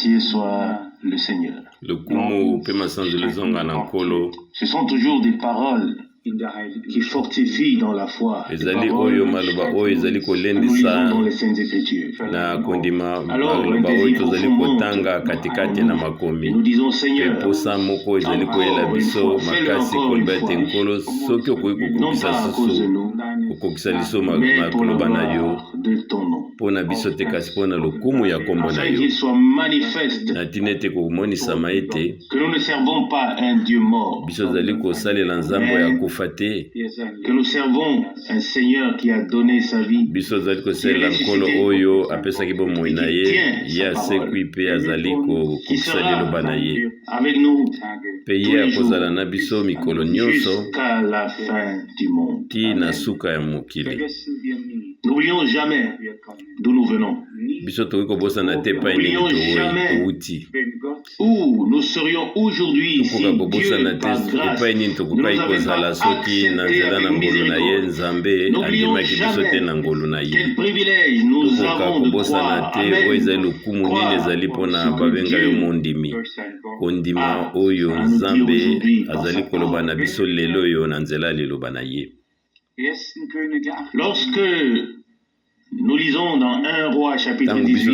Remercié soit le Seigneur. Ce sont toujours des paroles qui fortifient dans la foi. Des paroles que nous lisons dans les Saintes Écritures. Alors, l'intérêt profond et nous disons, Seigneur, encore une fois, fais-le encore une fois. Non pas à cause de nous, mais pour la gloire de ton nom. Afin qu'il soit manifeste que nous ne servons pas un Dieu mort, que nous servons un Seigneur qui a donné sa vie, qui est ressuscité, qui tient sa parole, qui sera avec nous tous les jours jusqu'à la fin du monde. N'oublions jamais d'où nous venons. N'oublions jamais où nous serions aujourd'hui si Dieu, par grâce, nous avait pas accepté avec miséricorde. N'oublions jamais quel privilège nous avons de croire. Amen. Croire ce que Dieu a à nous dire aujourd'hui par sa parole. Lorsque nous lisons dans 1 Roi chapitre 18,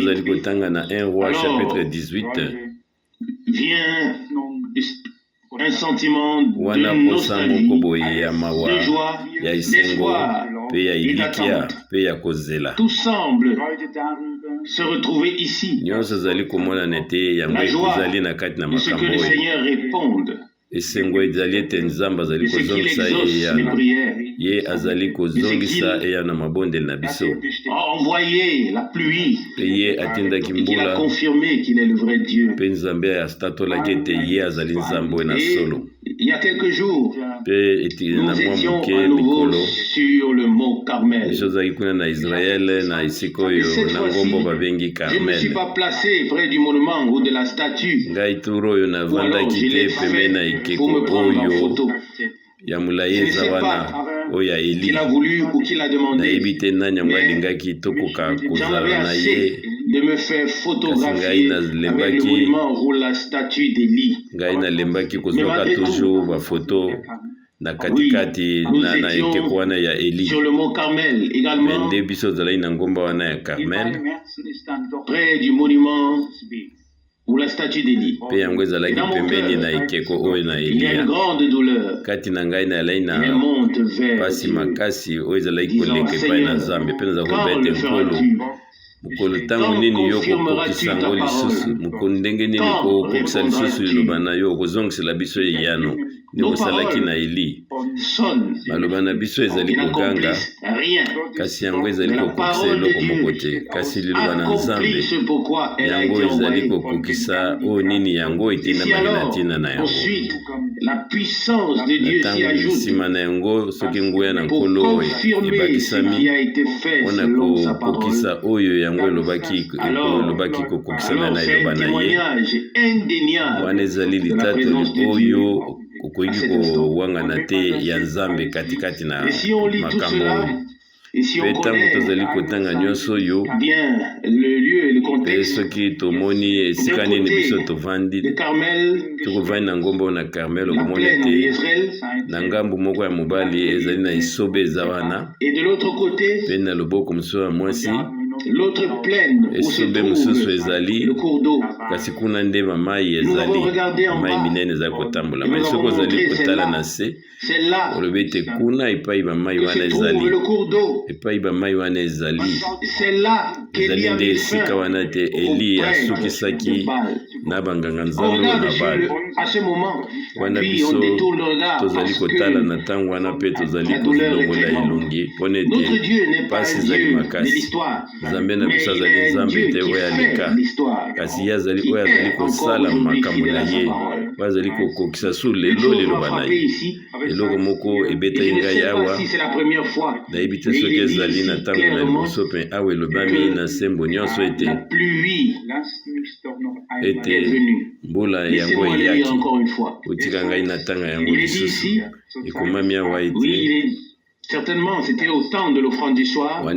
vient un sentiment de nostalgie, de joie, d'espoir et d'attente. Tout semble se retrouver ici. La joie de ce que le Seigneur réponde. De ce qu'il exauce les prières. A envoyé la pluie et qu'il a confirmé qu'il est le vrai Dieu. Et il y a quelques jours, nous étions à nouveau sur le mont Carmel. Cette fois-ci, je ne suis pas placé près du monument ou de la statue. Ou alors je l'ai fait pour me prendre en photo. Je ne sais pas qui l'a voulu ou qui l'a demandé. J'en avais assez de me faire photographier avec le monument ou la statue d'Élie. Mais malgré tout, oui, nous étions sur le mont Carmel également, près du monument ou la statue d'Élie. Et dans mon cœur, il y a une grande douleur qui me monte vers Dieu. Disons, Seigneur, quand le feras-tu? Quand confirmeras-tu ta parole? Quand nos paroles sonnent, qui n'accomplissent rien, mais la parole de Dieu accomplit ce pourquoi elle a été envoyée. Et si alors, ensuite, la puissance de Dieu s'y ajoute pour confirmer ce qui a été fait selon sa parole, alors c'est un témoignage indéniable de la présence de Dieu. Et si on lit tout cela, et si on connaît bien le lieu et le contexte, d'un côté, le Carmel, la plaine d'Israël, et de l'autre côté, l'autre plaine où se trouve le cours d'eau. Nous avons regardé en bas et nous avons montré celle-là que se trouve le cours d'eau. C'est là qu'Élie a mis fin au prêtre de Baal. On regarde à ce moment, puis on détourne le regard parce que la douleur est très grande. Notre Dieu n'est pas un Dieu de l'histoire, mais il est un Dieu qui fait l'histoire, qui est encore aujourd'hui fidèle à sa parole. Une chose m'a frappé ici, et je ne sais pas si c'est la première fois, mais il est dit ici clairement que la pluie est venue. Laissez-moi le lire encore une fois. Il est dit ici, oui, certainement c'était au temps de l'offrande du soir. Nous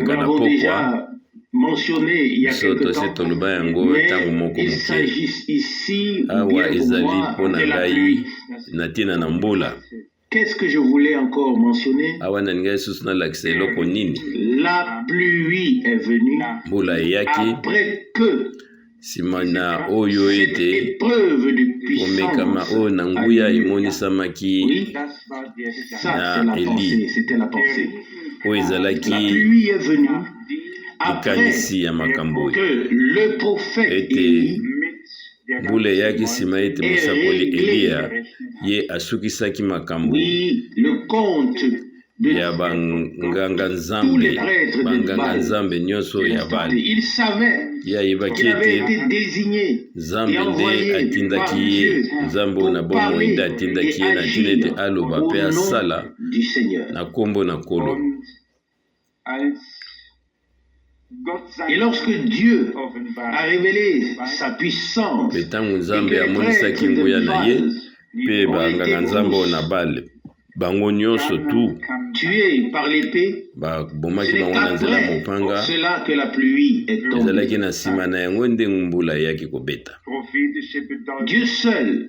l'avons déjà mentionné il y a quelque temps, mais il s'agit ici awa ezali mpona ngai na ntina na mbula. Qu'est-ce que je voulais encore mentionner? Awa na ngai susu nalakisa eloko nini? La pluie est venue mbula eyaki après que nsima na oyo ete omekama oyo na nguya emonisamaki na Eli oyo ezalaki likanisi ya makambo ete mbula eyaki nsima ete mosakoli Eliya ye asukisaki makambo ya banganga nzambe nyonso ya Bali. Ye ayebaki ete Nzambe nde atindaki ye, Nzambe oyo na bomoi nde atindaki ye na ntina ete aloba mpe asala na kombo na Nkolo. Et lorsque Dieu a révélé sa puissance, mpe ntango Nzambe amonisaki nguya na ye mpe banganga nzambe oyo na Bali bango nyonso tu babomaki bango na nzela mopanga, ezalaki na nsima na yango nde mbula eyaki kobeta.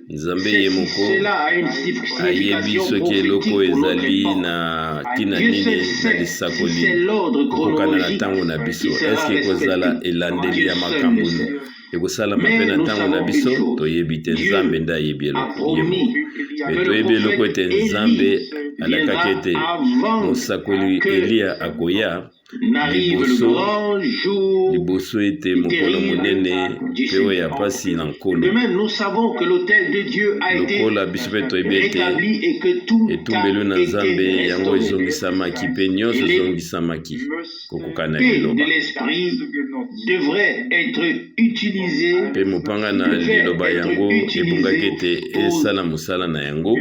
Nzambe ye moko ayebi soki eloko ezali na ntina nini na lisakoli kokokana na ntango na biso. Eske ekozala elandeli ya makambo ekosalama mpe na ntango na biso? Toyebi te, Nzambe nde ayebi eloko ye moko. Me toyebi eloko ete Nzambe alakaki ete mosakoli Eliya akoya liboso ete mokolo monene mpe oyo ya pasi na Nkolo. Lokola biso mpe toyebi ete etumbelo na Nzambe yango ezongisamaki mpe nyonso ezongisamaki kokokana liloba mpe mopanga na liloba yango ebungaki ete esala mosala na yango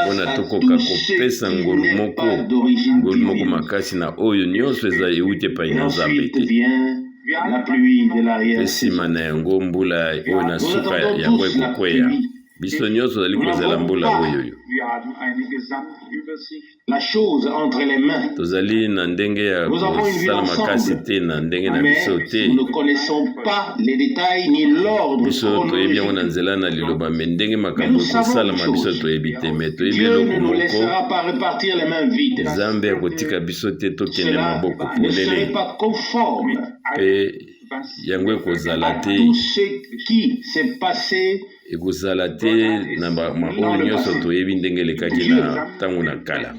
mpona tokoka kopesa ngolu moko makasi na oyo nyonso eza euti epai na Nzambe te. Mpe nsima na yango mbula oyo na suka yango ekokweya. Biso nyonso tozali kozela mbula oyoyo. Tozali na ndenge ya kosala makasi te na ndenge na biso te. Biso toyebi yango na nzela na liloba, me ndenge makambo ekosalama biso toyebi te. Me toyebi eloko moko, Nzambe akotika biso te tokende maboko polele mpe yango ekozala te. Ekozala te na maoyo nyonso toyebi ndenge elekaki na ntango na kala.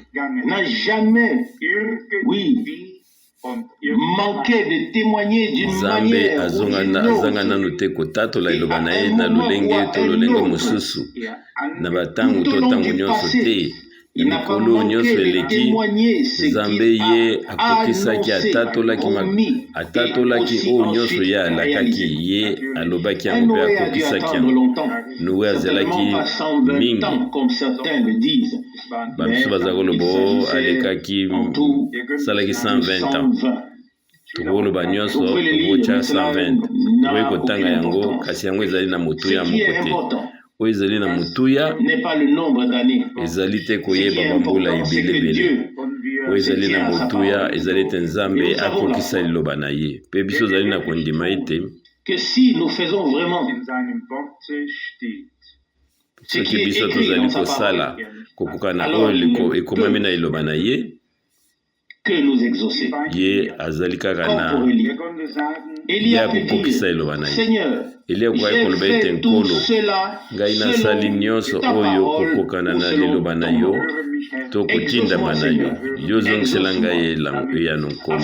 Nzambe azanga nanu te kotatola liloba na ye na lolenge to lolenge mosusu na batango to ntango nyonso te. Mikolo nyonso eleki, Nzambe ye akokisaki atatolaki oyo nyonso ye alakaki, ye alobaki yango mpe akokisaki yango. Noe azalaki mingi, bamiso baza koloba alekaki salaki 120 ans. Tokoloba nyonso tokotya 120, tokoki kotanga yango, kasi yango ezali na motuya moko te. Oyo ezali na motuya ezali te koyeba bambula ebelebele. Oyo ezali na motuya ezali te Nzambe akokisa liloba na ye. Mpe biso ezali na kondima ete soki biso tozali kosala kokokana oyo ekomami na liloba na ye, ye azali kaka na ye akokokisa liloba na ye. Eliya akoki koloba ete Nkolo, ngai nasali nyonso oyo kokokana na liloba na yo to kotindama na yo. Yo zongisela ngai eyano Nkolo,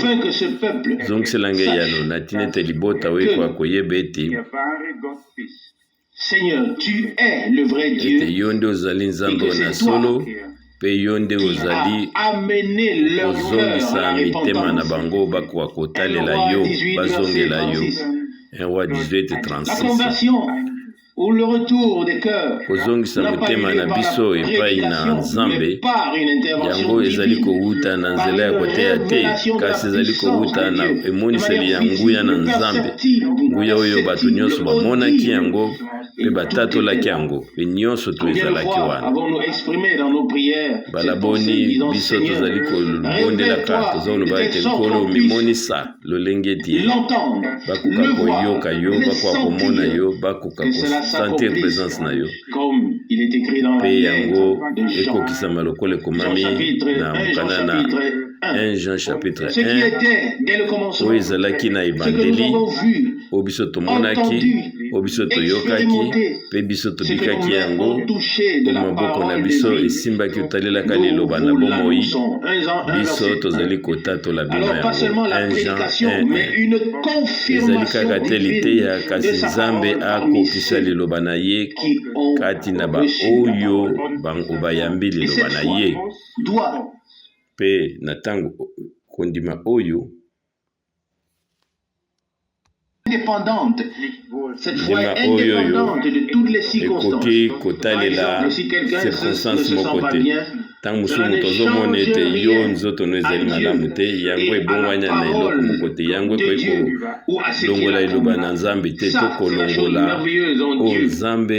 zongisela ngai eyano na ntina ete libota oyo ekoka koyeba ete yo nde ozali Nzambe na solo, mpe yo nde ozali kozongisa mitema na bango bakoka kotalela yo, bazongela yo. 1 Roi 18:36. ou le retour des cœurs kozongisa n'a pas motema lieu na par biso la epai na prédication, Nzambe mais par une intervention yango ezali divine, kowuta na par nzela ya une koteya te révélation de la kasi ezali puissance kowuta de na Dieu, de emoniseli manière ya visible, nguya na Nzambe, perceptible, nguya oyo bato nyonso bamonaki yango mpe et batatolaki tout était là. yango mpe nyonso to Combien de ezalaki fois wana. avons-nous exprimé dans nos prières cette pensée, balaboni disant biso Seigneur, tozali kolobondelaka révèle-toi tozoloba de ete telle sorte nkolo qu'on puisse mimonisa lolenge ete l'entendre, bakoka le voir, koyoka yo, le bakoka komona sentir, yo, bakoka que cela kosentir s'accomplisse présence na yo, comme il est écrit dans la mpe yango lettre de Jean. ekokisama lokola Jean ekomami chapitre na 1, Jean mokanda na chapitre 1. 1 Jean chapitre Ce qui 1 était dès le commencement, oyo ezalaki na ce que nous ebandeli avons vu, oyo biso tomonaki entendu, oyo biso toyokaki expérimenté, mpe biso ce que nos tobikaki mains yango ont touché de oyo la maboko na parole biso de vie. esimbaki otalelaka Nous liloba na vous bomoi l'annonçons. 1 Jean 1 biso verset tozali 1. kotatola bino Alors pas yango seulement la 1 Jean prédication, 1 mais une ezali confirmation kaka te divine liteya de kasi sa Nzambe parole parmi akokisa ceux liloba na ye qui ont kati na reçu la baoyo parole. bayambi Et liloba cette na foi ye doit mpe na ntango kondima oyo indépendante. Cette foi ndima est oyo indépendante de toutes les circonstances. ekoki Par kotalela exemple, si quelqu'un ne circonstance se moko sent pas te bien, ntango mosusu cela ne moto ozomona ete change yo rien nzoto no ezali à malamu Dieu te yango et à ebongwanya la na eloko moko parole te yango de ekoki Dieu ou à ce qu'il kolongola a liloba promis. na Nzambe te to Ça, c'est la chose kolongola merveilleuse en oyo Dieu Nzambe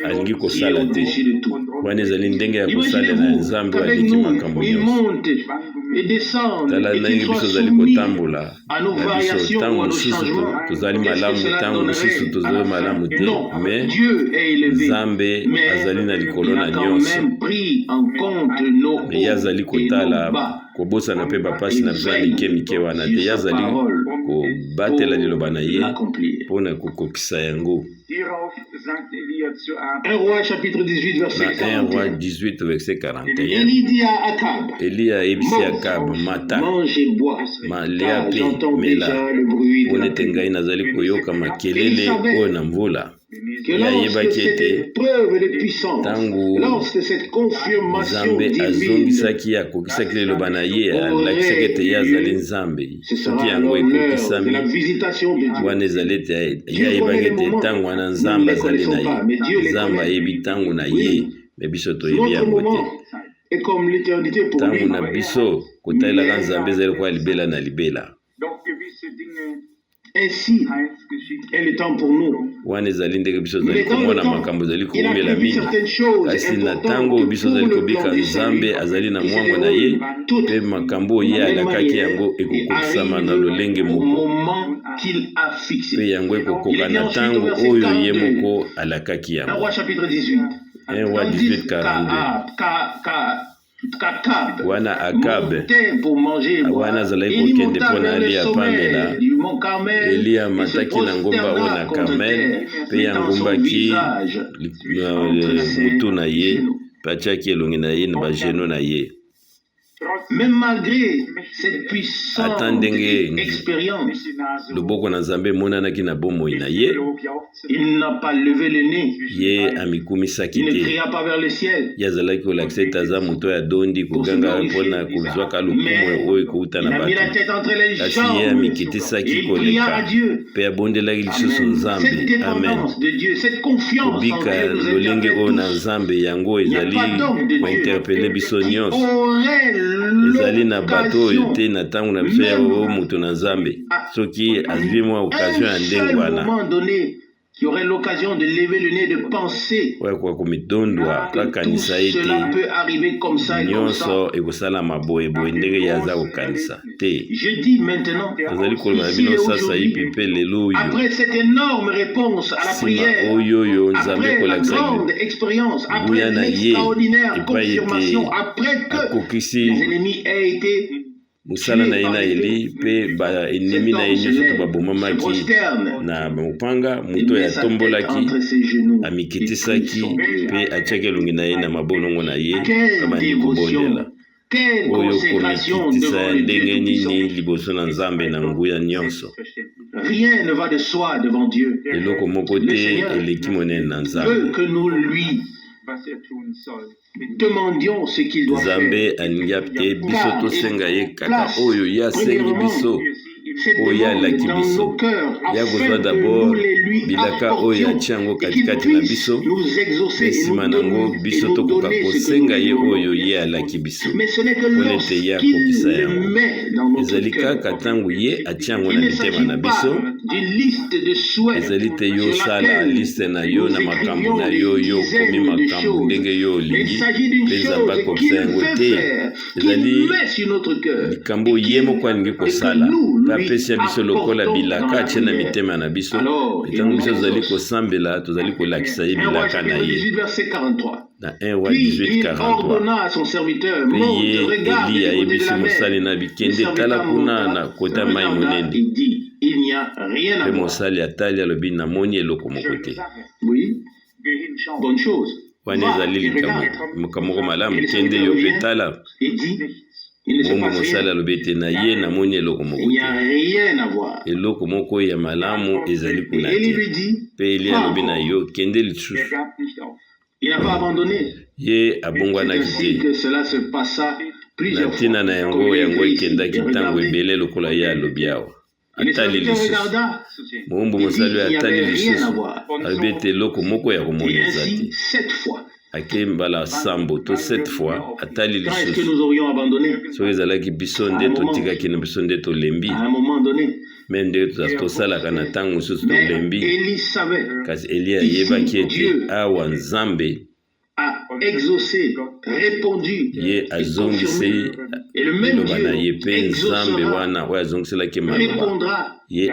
alingi qui est kosala te au-dessus de tout. wana ezali ndenge ya kosalela Imaginez-vous Nzambe oyo qu'avec aleki nous, makambo il nyonso. monte et descende tala et qu'il ndenge soit biso tozali soumis kotambola à nos na biso variations ntango ou à nos mosusu changements. tozali Qu'est-ce que malamu cela ntango mosusu donnerait à tozali la malamu fin? te Non, mais Dieu est élevé, Nzambe mais azali na likolo il na a quand nyonso même pris en compte nos hauts me ye azali et nos kotala bas. kobosana mpe bapasi Il na biso ya mike veille mike wana te sur ye sa azali parole kobatela liloba na ye l'accomplir. mpo na kokokisa yango. Hierauf sagt Elia zu 1 Roi chapitre 18 Na verset 1 Roi 41. 18 verset 41 Élie dit à Akab, Eliya ayebisi Mange, Akabu mata mange et bois, malia car mpe j'entends mela déjà le bruit de mpo la nete pluie. ngai nazali koyoka makelele oyo na mvula. Que Ye lorsque ayebaki cette ete épreuve de puissance, ntango lorsque cette confirmation Nzambe divine, azongisaki akokisaki liloba na ye alakisaki ete ye azali Nzambe ce soki sera yango alors l'heure de ekokisami la visitation de Dieu. wana ezali ete ye ayebaki ete ntango wana Nzambe azali na ye, Nzambe ayebi ntango na ye me biso toyebi Notre yango te. moment est comme l'éternité pour Ntango lui. na biso kotalelaka Nzambe ezali kwa libela na libela doch gewisse Dinge Ainsi est le temps pour nous. wana ezali ndenge biso tozali Mais dans le komona temps, makambo ezali il a koumela prévu mingi certaines choses kasi na ntango importantes biso pour tozali le kobika plan du salut. Nzambe azali na Et se mwango na ye déroulent toutes mpe makambo oyo ye de la même alakaki manière yango et ekokokisama na arrivent lolenge au moko moment qu'il a mpe fixé. yango Il ekokoka est dit na ensuite au ntango verset oyo ye 42, moko alakaki 1 yango. Roi chapitre 18. 1 Roi 18 42 qu'Akab wana Akabe montait pour manger et boire. wana azalaki Élie kokende monta mpo na vers le alia pamela sommet du mont Carmel Eliya et se amataki na ngomba oyo na prosterna contre Karmel terre, mpe mettant son yangombaki visage entre ses mutu na ye genoux. mpe atiaki elongi na ye na bageno na ye. Même malgré cette puissante ata ndenge expérience, loboko na Nzambe emonanaki na bomoi na ye, il n'a pas levé le nez. ye amikumisaki Il ne te, cria pas vers le ciel. ye azalaki kolakisa ete aza moto oyo adondi koganga mpona kozwaka lokumu oyo ekouta Il na a mis la bato, tête entre les kasi ye jambes amikitisaki et il pria à koleka Dieu. mpe abondelaki lisusu Amen. Nzambe. Cette Amen. dépendance de Dieu, cette confiance en kobika Dieu nous lolenge interpelle oyo na tous. Nzambe yango ezali kointerpele biso Qui nyonso, aurait ezali na bato oyo te l'occasion, na ntango na biso ya o moto na Nzambe soki azwi mwa occasion ya un ndenge seul wana moment donné, qui aurait l'occasion de lever le nez, de penser oyo akoka komidondwa que tout kakanisa ete cela peut arriver comme ça et comme ça. nyonso ekosalama boyeboye ndenge ye aza kokanisa te. Je dis maintenant, tozali koloba na ici bino et sasa yipi aujourd'hui, mpe lelo oyo après cette énorme réponse à la nsima prière, oyo Nzambe après la ekolakisa grande expérience, nguya après na ye l'extraordinaire epai ete confirmation, après que akokisi les ennemis aient été mosala na ye na Eli mpe baenemi na ye nyonso to babomamaki na mopanga, moto oyo atombolaki amikitisaki mpe atiaki elongi na ye na mabolongo na ye kabandi kobondela. Oyo komikitisa ya ndenge nini liboso na Nzambe na nguya nyonso. Rien ne va de soi devant Dieu. Eloko moko te eleki monene na Veut Nzambe. que nous lui demandions ce qu'il doit faire. Nzambe alingi te biso tosenga ye kaka oyo ye asengi biso oyo alaki biso ya kozwa d'abord bilaka oyo atia yango katikati na biso mpe nsima nango biso tokoka kosenga ye oyo ye alaki biso mpona ete ye akokisa yango ezali kaka ntango ye atia yango na mitema na biso ezali te yo osala liste na yo na makambo na yo yo okomi makambo ndenge yo olingi mpe nzambe akokisa yango te ezali likambo ye moko alingi kosala mpe apesi ya biso lokola bilaka atie na mitema na biso ntango biso tozali kosambela tozali kolakisa ye bilaka na ye na 1 Roi 18:43 mpe ye Eli ayebisi mosali na bikende tala kuna na kota mai monene mpe mosali atali alobi namoni eloko moko te wana ezali likambo moko malamu kende yo mpe tala bongo mosali alobi ete na ye namoni eloko moko te eloko moko ya malamu ezali kuna te mpe Eli alobi na yo kende lisusu ye abongwanaki te na ntina na yango ekendaki ntango ebele lokola ye alobi awa atali lisusu mombo mosali oyo atali lisusu alobi ete eloko moko ya komoneza te ake mbala sambo to 7 fois atali lisusu soki ezalaki biso nde totikaki na biso nde tolembi me nde tosalaka na ntango mosusu tolembi kasi Eli ayebaki ete awa Nzambe ye azongisi liloba na ye mpe Nzambe wana oyo azongiselaki maloba ye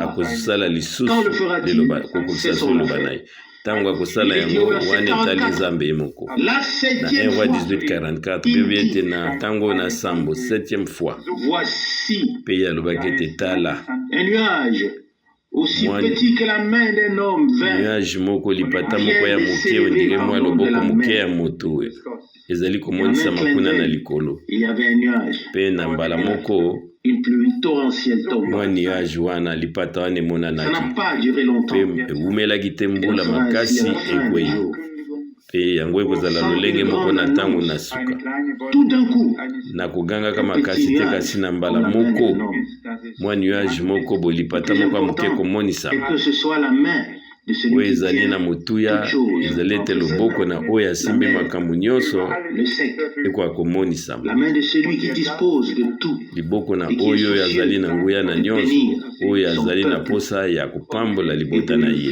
akosala lisusu liloba akokokisa so liloba na ye ntango akosala yango wana etali Nzambe ye moko na 1 Roi 18:44 mpe ete na ntango na sambo 7e fois mpe ye alobaki ete tala nuage moko lipata moko ya moke ondire mwa loboko moke ya moto ezali komonisama kuna na likolo mpe na mbala moko mwa nuage wana lipata wana emonanaki mpe ewumelaki te mbula makasi ekwei mpe yango ekozala lolenge moko na ntango na suka na kogangaka makasi te kasi na mbala moko mwa nuage moko bolipata moko ya moke komonisama oyo ezali na motuya ezali ete loboko na oyo asimbi makambo nyonso ekoka komonisama liboko na oyo azali na nguya na nyonso oyo azali na posa ya kopambola libota na ye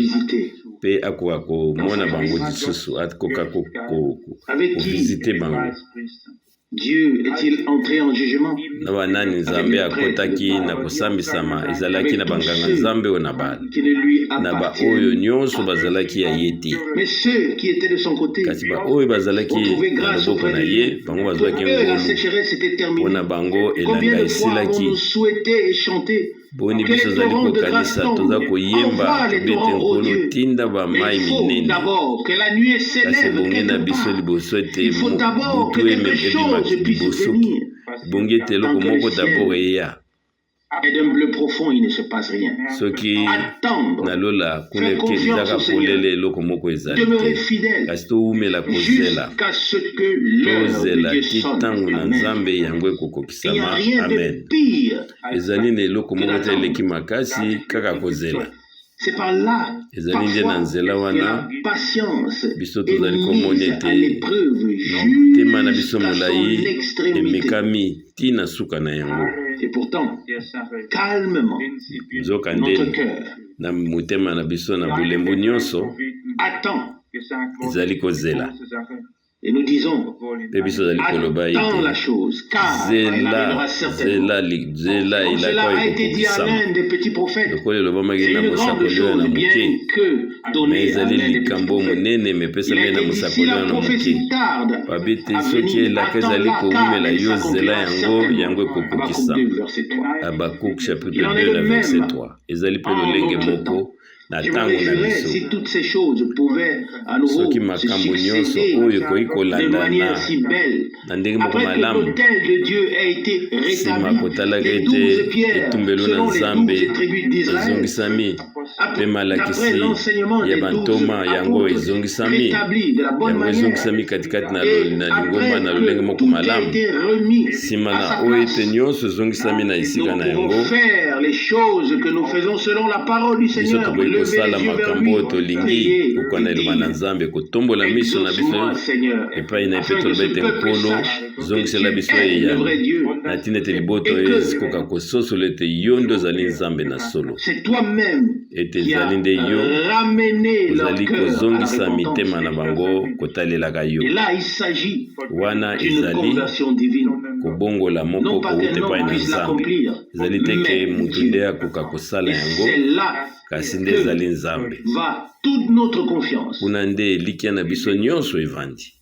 mpe akoka komona bango lisusu akoka kovizite bango na banani Nzambe akotaki na kosambisama ezalaki na banganga Nzambe oyo na bana na baoyo nyonso bazalaki ya ye te kasi baoyo bazalaki na loboko na ye bango bazwaki ngolu mpona bango elanga esilaki boni biso ozali kokanisa toza koyemba tobete nkolo tinda bamai minene kasi ebongi na biso liboso ete butu ebimaki libosoki ebongi ete eloko moko dabord eya soki nalola kuna ezaka polele eloko moko ezali te kasi towumela kozela tozela ti ntango na Nzambe yango ekokokisama amen ezali na eloko moko te eleki makasi kaka kozela ezali nde na nzela wana biso tozali komona ete motema na biso molai emekami ntina suka na yango nzoka ndeni na motema na biso na bolembo nyonso ezali kozela mpe biso ozali koloba ete zela elaka oyo ekokokisama lokola elobamaki na mosakoli oyo na moke me ezali likambo monene mepesami na mosakoli oyo na moke babi te soki elaka ezali kowumela yo zela yango ekokokisa Habakkuk chapitre 2 na verset 3 ezali mpe lolenge moko na ntango na biso soki makambo nyonso oyo ekoki kolandana na ndenge moko malamu nsima kotalaka ete etumbelo na Nzambe ezongisami pe malakisi ya bantoma yango ezongisami katikati na lingomba na lolenge moko malamu nsima na oyo ete nyonso ezongisami na esika na yango biso tokoki kosala makambo oyo tolingi kokwana eloba na Nzambe kotombola miso na biso epai na epe toloba ete nkolo zongisela biso eyano na ntina ete liboto ezikoka kososola ete yo nde ozali Nzambe na solo ete ezali nde yo ozali kozongisa mitema na bango kotalelaka yo wana ezali kobongola moko kouta epai na Nzambe ezali teke mutu nde akoka kosala yango kasi nde ezali Nzambe kuna nde elikia na biso nyonso evandi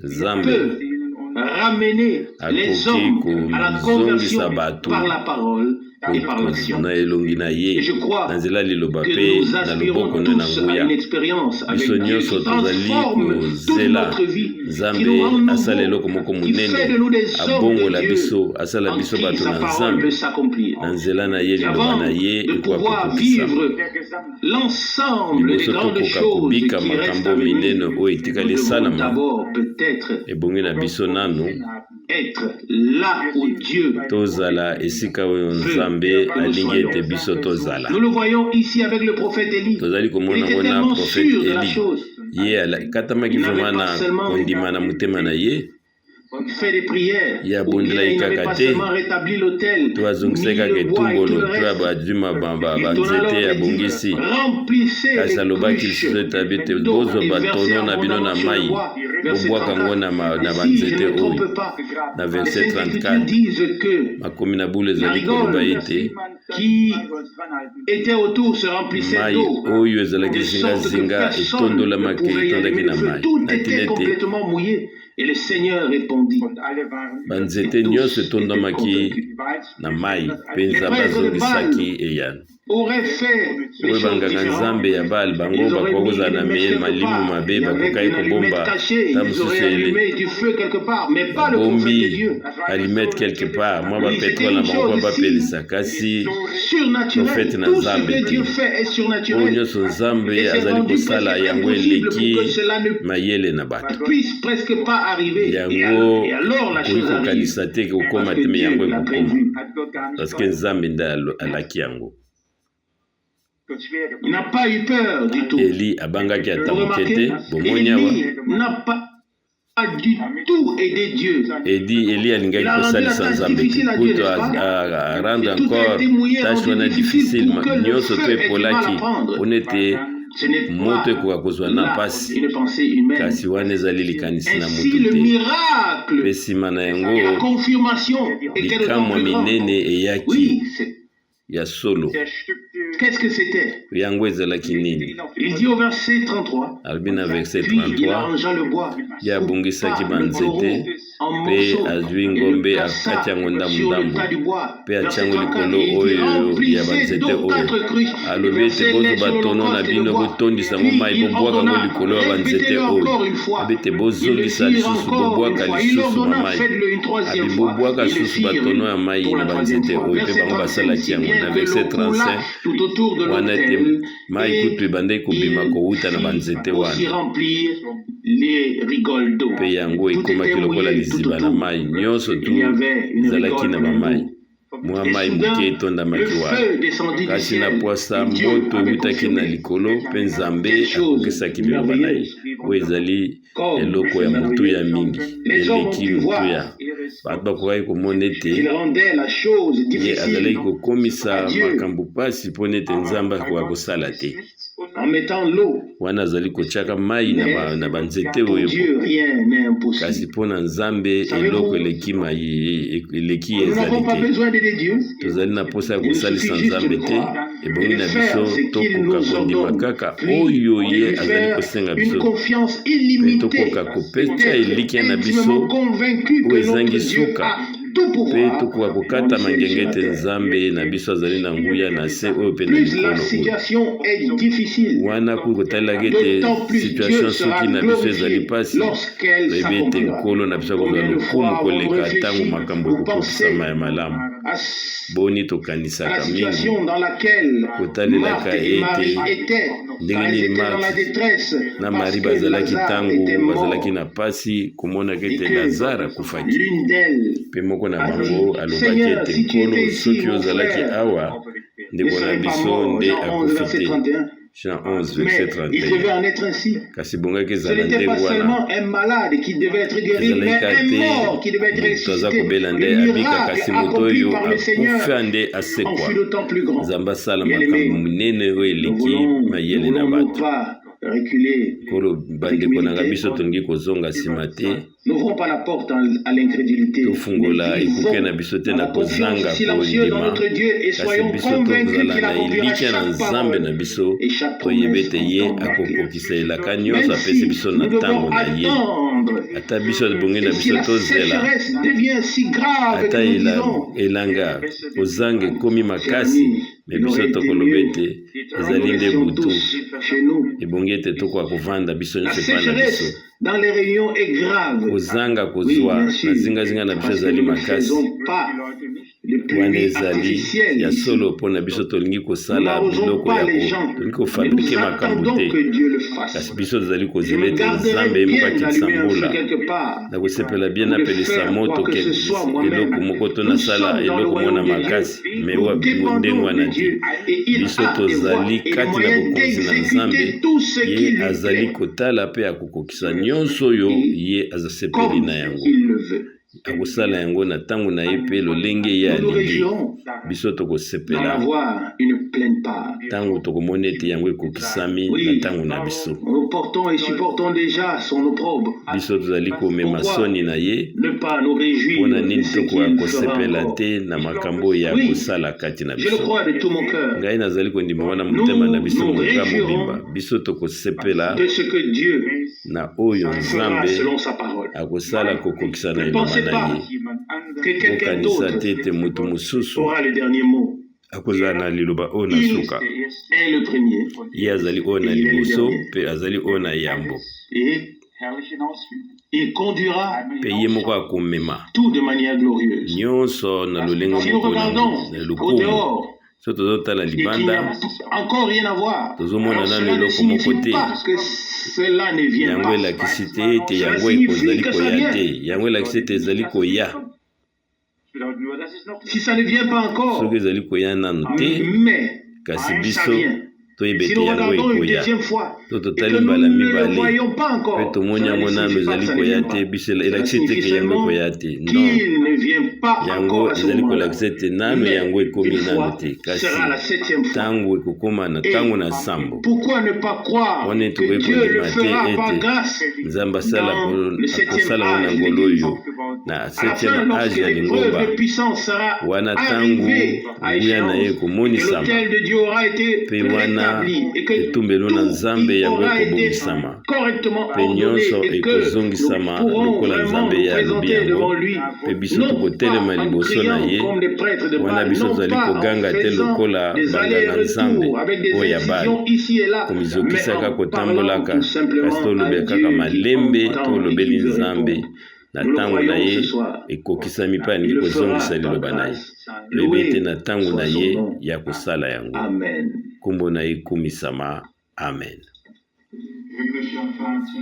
Nzambe akoki kozongisa bato na elongi na ye na nzela liloba mpe na loboko na nguya biso nyonso tozali kozela Nzambe asala eloko moko monene abongola biso asala biso bato na Nzambe na nzela na ye liloba na ye ekokokisa liboso tokoka kobika makambo minene oyo etikali esalama ebongi na biso nanu tozala esika oyo Nzambe alingi ete biso tozala tozali komona ngo na profete Eli ye katamaki vraimen na kondima na motema na ye ye abondelaki kaka te to azongisaki kaka etumbolo to abadima banzete abongisi kasi alobaki lisusu ete abi te bozwa batono na bino na mai bobwaka ngo na banzete oyo na verset 34 makomi na bule ezali koloba ete mai oyo ezalaki zingazinga etondaki na mai na tina ete banzete nyonso etondamaki na mai mpe Nzambe azongisaki eyano oyo banganga Nzambe ya Baali bango bakoka kozala na meyele malimu mabe bakokaki kobomba ta mosusu babombi alimete quelque part mwa bapetrole na bango mpo bapelisa kasi profete na Nzambe te oyo nyonso Nzambe azali kosala yango eleki mayele na bato yango koki kokanisa te kokoma te me yango ekokoma parceke Nzambe nde alaki yango Eli abangaki ata moke te bomoni awa Eli alingaki kosalisa Nzambe te kuto arendre encore tâche wana difficile nyonso to epolaki mpona ete moto ekoka kozwa na mpasi kasi wana ezali likanisi na motu te mpe nsima na yango likamwa minene eyaki ya solo yango ezalaki nini alobi na verset 33 ye abongisaki banzete mpe azwi ngombe akati yango ndambu mpe atiango likolo oyo ya banzete oyo alobi ete bozwa batono na bino botondisa ngo mai bobwaka ngo likolo ya banzete oyo abi ete bozongisa lisusu bobwaka lisusu na mai abi bobwaka lisusu batono ya mai na banzete oyo mpe bango basalaki yango na verset 35 wana ete mai kutu ebandaki kobima kowuta na banzete wana mpe yango ekomaki lokola liziba na mai nyonso tu ezalaki na bamai mwa mai moke etondamaki wana kasi na pwasa moto ewutaki na likolo mpe Nzambe akokisaki biloba na ye oyo ezali eloko ya motuya mingi eleki motuya bato bakokaki komona ete ye azalaki kokomisa makambo pasi mpona ete Nzambe akoka kosala te wana azali kotiaka mai na banzete oyo kasi mpona Nzambe eloko eleki ezali te tozali na posa ya kosalisa Nzambe te ebongi na biso tokoka kondima kaka oyo ye azali kosenga biso mpe tokoka kopesa elikia na biso oyo ezangi suka tout mpe pouvoir tokoka kokata dans le ciel et sur la mangengete terre. nzambe na biso azali na nguya na se oyo mpe na Plus la likolo oyo situation est difficile, wana kuki kotalelaka ete d'autant plus situation Dieu sera soki na biso ezali glorifié mpasi lorsqu'elle toyebi ete s'accomplira. nkolo na biso akozwa Combien de fois lokumu avons-nous koleka ntango réfléchi makambo ou pensé ekokokisama ya malamu à boni à la tokanisaka mingi situation dans laquelle kotalelaka Marthe et Marie ete étaient quand ndenge elles nini étaient dans la Marthe détresse na parce Mari que bazalaki Lazare ntango était bazalaki mort na pasi komonaka et ete que lazare akufaki l'une d'elles mpe moko na a bango dit, alobaki Seigneur, ete si tu nkolo étais ici, soki mon ozalaki frère awa ne ndeko na serait pas biso mort. nde Jean 11, akufi verset te 31. Jean 11 Mais verset il devait 31 en être ainsi. kasi bongaki Ce ezala n'était nde pas wana seulement un malade qui devait être guéri, mais ezalaki un te mort qui devait être moto aza ressuscité. kobela nde Le abika miracle kasi moto accompli oyo par le Seigneur akufa nde en asekwa fut d'autant plus grand. nzambe asala Bien makambo aimé, minene oyo nous eleki ne mayele na voulons bato pas reculer kolo bandeko na humilité. biso tolingi kozonga nsima te N'ouvrons pas la porte à l'incrédulité. tofungola Mais ekuke vivons na biso te dans na la confiance kozanga silencieuse dans kondima notre Dieu et kasi soyons biso convaincus tozala qu'il na accomplira elikya na chaque nzambe na parole biso et chaque toyebi promesse ete en ye temps marqué. akokokisa elaka Même nyonso apesi si biso nous na devons ntango na ye attendre, ata biso ebongi na et si biso la tozela sécheresse devient si grave ata que nous disons, elanga kozanga ekomi chers makasi amis, me il biso aurait été tokoloba mieux ete que ezali nous nde restions butu tous chez nous. ebongi ete tokoka kovanda biso La nyonso epai na biso sécheresse dans les réunions est grave. kozanga Oui, kozwa bien na sûr, zingazinga na biso parce que ezali nous ne makasi faisons pas de wana pluie ezali artificielle ya ici. solo mpo na biso tolingi Nous kosala n'arrosons biloko pas ya les gens, tolingi mais nous kofabrike makambo attendons te que Dieu le fasse. kasi biso tozali Je kozela me ete nzambe garderais ye moko bien d'allumer un feu akisambola quelque part, na kosepela bien ou de napelisa faire moto quoi que ce soit moi-même. eloko moko to Nous nasala sommes dans le eloko mona royaume de makasi Dieu. me Nous ndenge dépendons wana de te Dieu. Et il biso a des voies tozali et les kati na moyens bokonzi na nzambe d'exécuter tout ce qui ye lui azali plaît, kotala mpe akokokisa nyonso oyo ye azasepeli comme na yango il le veut. akosala yango na ntango na ye mpe lolenge ye Nous nous alingi réjouirons biso d'en tokosepela avoir une pleine part. ntango tokomona ete yango ekokisami na Oui, ntango na biso nous portons et supportons déjà son opprobre. biso tozali komema soni na ye Ne pas nous réjouir mpona de nini ce tokoka qu'il fera kosepela encore. te na makambo ya Oui, kosala kati na je le biso crois de tout mon cœur ngai nazali kondima wana motema na biso Nous moka réjouirons mobimba biso tokosepela de ce que Dieu na oyo fera nzambe selon sa parole. akosala kokokisa na Ne eloma pensez na pas ye que quelqu'un kokanisa te d'autre ete moto mosusu aura le dernier mot. akozala na liloba oyo na Il suka est le premier ye azali oyo na liboso mpe azali oyo na yambo et il conduira mpe ye moko akomema tout de manière glorieuse. nyonso na lolenge Si nous moko na regardons au lokumu dehors so tozotala et qu'il n'y libanda a encore rien à voir, tozomona alors nano cela ne eloko moko signifie te pas que cela ne vient yango pas. elakisi te ete Cela yango signifie ekozali que ça koya vient. te yango elakisi ete ezali koya Si ça ne vient pas encore, soki ezali koya nanu te mais kasi ça biso vient. toyebi Si ete nous yango regardons une ekoya deuxième fois to et que totali nous mbala ne le mibale voyons pas mpe encore, tomoni cela ne yango nano signifie pas que ezali ça ne koya vient te pas. biso Cela elakisi te signifie ke yango seulement ekoya te non qu'il ne vient pas yango encore à ce ezali moment-là. kolakisa ete nano Mais yango ekomi une nano fois te kasi sera la septième fois. ntango ekokóma na Et ntango na nsambo pourquoi ne pas croire wana que tokoki Dieu le kondima fera te par ete grâce nzambe asala dans le septième akosala ngo na âge ngolo d'église. oyo na À la fin, 7e lorsque age ya l'épreuve lingomba de puissance sera wana ntango arrivée à nguya na ye échéance, que ekomonisama l'autel de Dieu aura été mpe wana rétabli et que etumbelo na tout nzambe y yango aura été ekobongisama correctement mpe ordonné nyonso et que ekozongisama nous pourrons lokola vraiment nzambe nous ye alobi présenter devant yango lui, mpe biso non tokotelema pas en liboso na criant ye comme des prêtres de wana Baal, biso non tozali pas en koganga te faisant lokola des banganga nzambe allers-retours avec des oyo ya incisions bale ici et là, mais komizokisaka en parlant kotambolaka tout kasi simplement tolobela à kaka Dieu qui malembe entend et tolobeli qui veut nzambe répondre. na Nous le ntango na croyons ye ce soir. ekokisami mpe Il alingi le fera kozongisa par liloba na ye grâce. toyebi ete Loué na ntango soit na son ye nom. ya kosala yango Amen. nkombo na ye ekumisama amen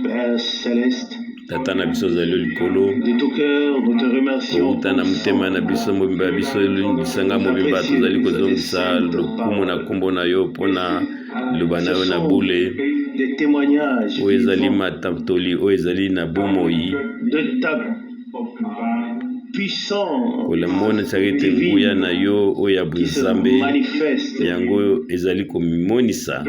Père céleste, tata na biso ozali likolo de tout cœur, nous te remercions kouta na motema na biso mobimba ya biso elingisanga mobimba tozali kozongisa lokumu na nkombo na yo mpona liloba na yo na bule des témoignages oyo ezali vivants matatoli oyo ezali na bomoi de ta puissance kolamonisaka ete nguya na yo oyo ya qui se bonzambe manifeste. yango ezali komimonisa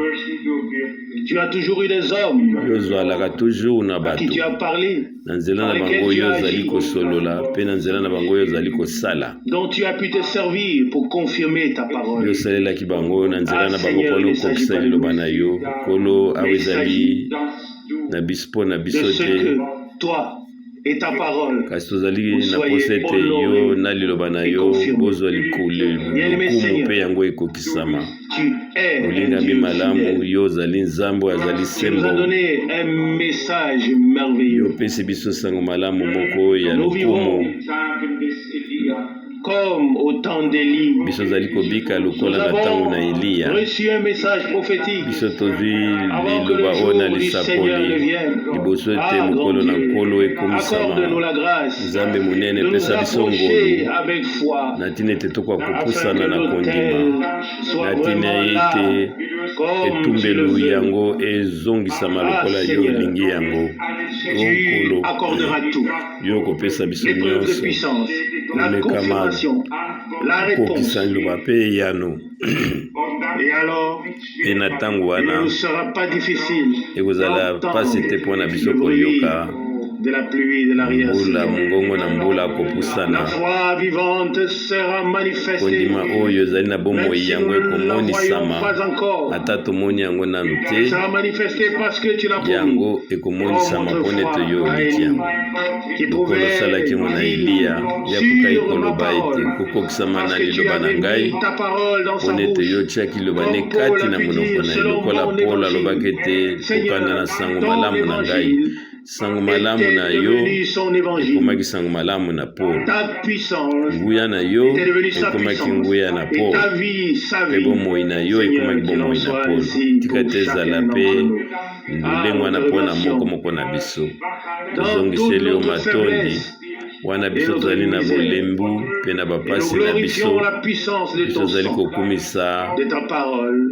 Tu as toujours eu des hommes yo ozwalaka toujours na à qui bato tu as parlé, na nzela na bango oyo ozali kosolola mpe na nzela na bango oyo ozali kosala dont tu as pu te servir pour confirmer ta yo parole. osalelaki bango na nzela na bango mpona okokisa liloba na yo nkolo awa Mais il ezali s'agit na biso mpo na de biso ce te que toi et ta parole kasi tozali na posa ete yo na liloba na yo bozwa lokumu mpe yango ekokisama. Olingami malamu, yo ozali nzambe azali sembo, yo opesi biso sango malamu moko ya lokumu. Comme au temps d'Élie, biso zali kobika lokola na ntango na Eliya. Biso tozwi liloba oyo na lisakoli liboso ete mokolo na nkolo ekomisama. Nzambe monene epesa biso ngolu na ntina ete tokoka kopusana na kondima, na ntina ete etumbelu yango ezongisama lokola yo olingi yango. Nkolo yo kopesa biso nyonso omekama kokisa liloba mpe yano. Mpe na ntango wana ekozala pasi te mpo na biso koyoka mbula mongongo na mbula kopusana. Kondima oyo ezali na bomoi yango ekomonisama ata tomoni yango nanu te, yango ekomonisama mpo nete yo oliki yango. Lokolo osalaki ngo na Eliya yakokai koloba ete kokokisama na liloba na ngai mpo nete yo otiaki liloba ne kati na monoko na ye. Lokola Paul alobaki ete kokanda na sango malamu na ngai, sango malamu na yo ekomaki sango malamu na Paul, nguya na yo ekomaki nguya na Paul, mpe bomoi na yo ekomaki bomoi na Paul. Tika te ezala mpe ndulenge wana mpona moko na biso. Tozongiseli yo matondi wana biso tozali na bolembu mpe na bapasi na biso. Biso tozali kokumisa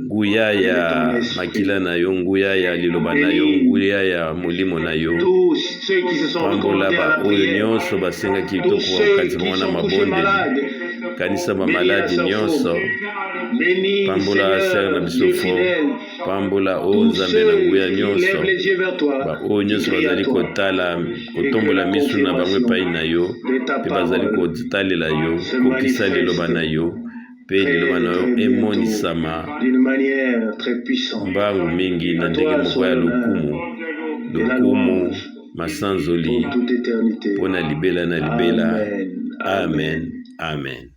nguya ya makila na yo, nguya ya liloba na yo, nguya ya molimo na yo. Pambola baoyo nyonso basengaki tokokanisa bango na mabondeli, kanisa bamaladi nyonso. Pambola sere na biso fo, pambola o Nzambe na nguya nyonso. Baoyo nyonso bazali kotala kotombola misu na bango epai na yo, mpe bazali kotalela yo, kokisa liloba na yo, mpe liloba na yo emonisama mbangu mingi na ndenge moko ya lokumu masanzoli mpo na libela na libela. Amen, amen.